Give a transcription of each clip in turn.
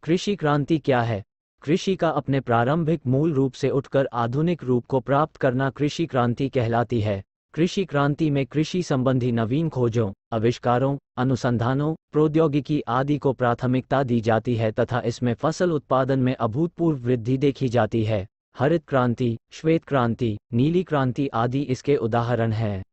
कृषि क्रांति क्या है? कृषि का अपने प्रारंभिक मूल रूप से उठकर आधुनिक रूप को प्राप्त करना कृषि क्रांति कहलाती है। कृषि क्रांति में कृषि संबंधी नवीन खोजों, आविष्कारों, अनुसंधानों, प्रौद्योगिकी आदि को प्राथमिकता दी जाती है तथा इसमें फसल उत्पादन में अभूतपूर्व वृद्धि देखी जाती है। हरित क्रांति, श्वेत क्रांति, नीली क्रांति आदि इसके उदाहरण हैं।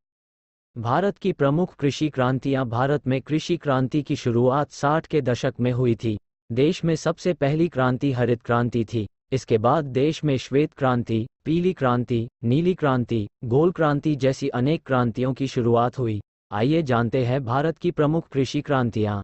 भारत की प्रमुख कृषि क्रांतियां। भारत में कृषि क्रांति की शुरुआत 60 के दशक में हुई थी। देश में सबसे पहली क्रांति हरित क्रांति थी। इसके बाद देश में श्वेत क्रांति, पीली क्रांति, नीली क्रांति, गोल क्रांति जैसी अनेक क्रांतियों की शुरुआत हुई। आइए जानते हैं भारत की प्रमुख कृषि क्रांतियां।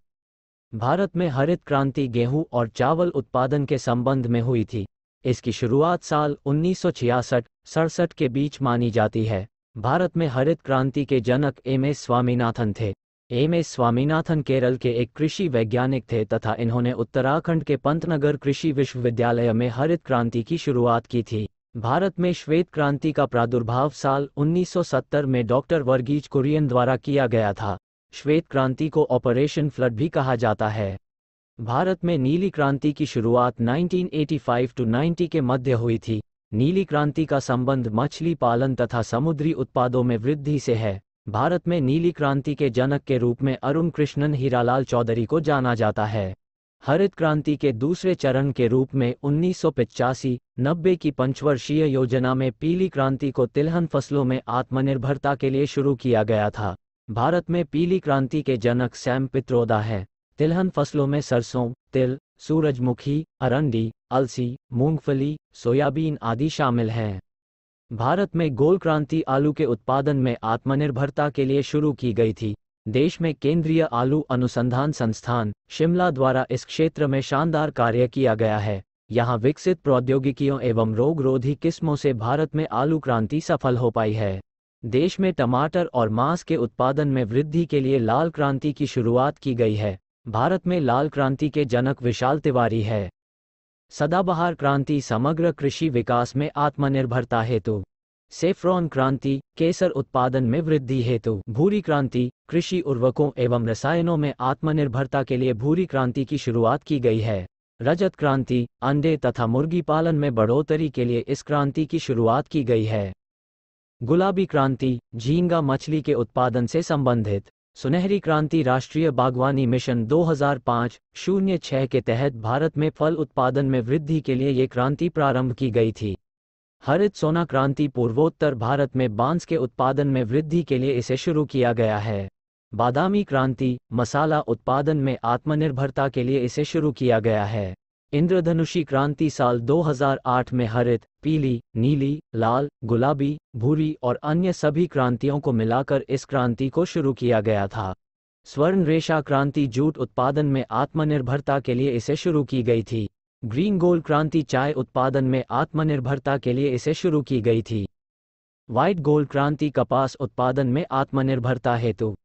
भारत में हरित क्रांति गेहूं और चावल उत्पादन के संबंध में हुई थी। इसकी शुरुआत साल 1966-67 के बीच मानी जाती है। भारत में हरित क्रांति के जनक एम.एस. स्वामीनाथन थे। एम.एस. स्वामीनाथन केरल के एक कृषि वैज्ञानिक थे तथा इन्होंने उत्तराखंड के पंतनगर कृषि विश्वविद्यालय में हरित क्रांति की शुरुआत की थी। भारत में श्वेत क्रांति का प्रादुर्भाव साल 1970 में डॉक्टर वर्गीज कुरियन द्वारा किया गया था। श्वेत क्रांति को ऑपरेशन फ्लड भी कहा जाता है। भारत में नीली क्रांति की शुरुआत 1985-90 के मध्य हुई थी। नीली क्रांति का संबंध मछली पालन तथा समुद्री उत्पादों में वृद्धि से है। भारत में नीली क्रांति के जनक के रूप में अरुण कृष्णन हीरालाल चौधरी को जाना जाता है। हरित क्रांति के दूसरे चरण के रूप में 1985-90 की पंचवर्षीय योजना में पीली क्रांति को तिलहन फसलों में आत्मनिर्भरता के लिए शुरू किया गया था। भारत में पीली क्रांति के जनक सैम पित्रोदा हैं। तिलहन फसलों में सरसों, तिल, सूरजमुखी, अरंडी, अलसी, मूंगफली, सोयाबीन आदि शामिल हैं। भारत में गोल क्रांति आलू के उत्पादन में आत्मनिर्भरता के लिए शुरू की गई थी। देश में केंद्रीय आलू अनुसंधान संस्थान, शिमला द्वारा इस क्षेत्र में शानदार कार्य किया गया है। यहाँ विकसित प्रौद्योगिकियों एवं रोगरोधी किस्मों से भारत में आलू क्रांति सफल हो पाई है। देश में टमाटर और मांस के उत्पादन में वृद्धि के लिए लाल क्रांति की शुरुआत की गई है। भारत में लाल क्रांति के जनक विशाल तिवारी है। सदाबहार क्रांति समग्र कृषि विकास में आत्मनिर्भरता हेतु। सेफ्रॉन क्रांति केसर उत्पादन में वृद्धि हेतु। भूरी क्रांति कृषि उर्वरकों एवं रसायनों में आत्मनिर्भरता के लिए भूरी क्रांति की शुरुआत की गई है। रजत क्रांति अंडे तथा मुर्गी पालन में बढ़ोतरी के लिए इस क्रांति की शुरुआत की गई है। गुलाबी क्रांति झींगा मछली के उत्पादन से संबंधित। सुनहरी क्रांति राष्ट्रीय बागवानी मिशन 2005-06 के तहत भारत में फल उत्पादन में वृद्धि के लिए ये क्रांति प्रारंभ की गई थी। हरित सोना क्रांति पूर्वोत्तर भारत में बांस के उत्पादन में वृद्धि के लिए इसे शुरू किया गया है। बादामी क्रांति मसाला उत्पादन में आत्मनिर्भरता के लिए इसे शुरू किया गया है। इंद्रधनुषी क्रांति साल 2008 में हरित, पीली, नीली, लाल, गुलाबी, भूरी और अन्य सभी क्रांतियों को मिलाकर इस क्रांति को शुरू किया गया था। स्वर्ण रेशा क्रांति जूट उत्पादन में आत्मनिर्भरता के लिए इसे शुरू की गई थी। ग्रीन गोल्ड क्रांति चाय उत्पादन में आत्मनिर्भरता के लिए इसे शुरू की गई थी। व्हाइट गोल्ड क्रांति कपास उत्पादन में आत्मनिर्भरता हेतु।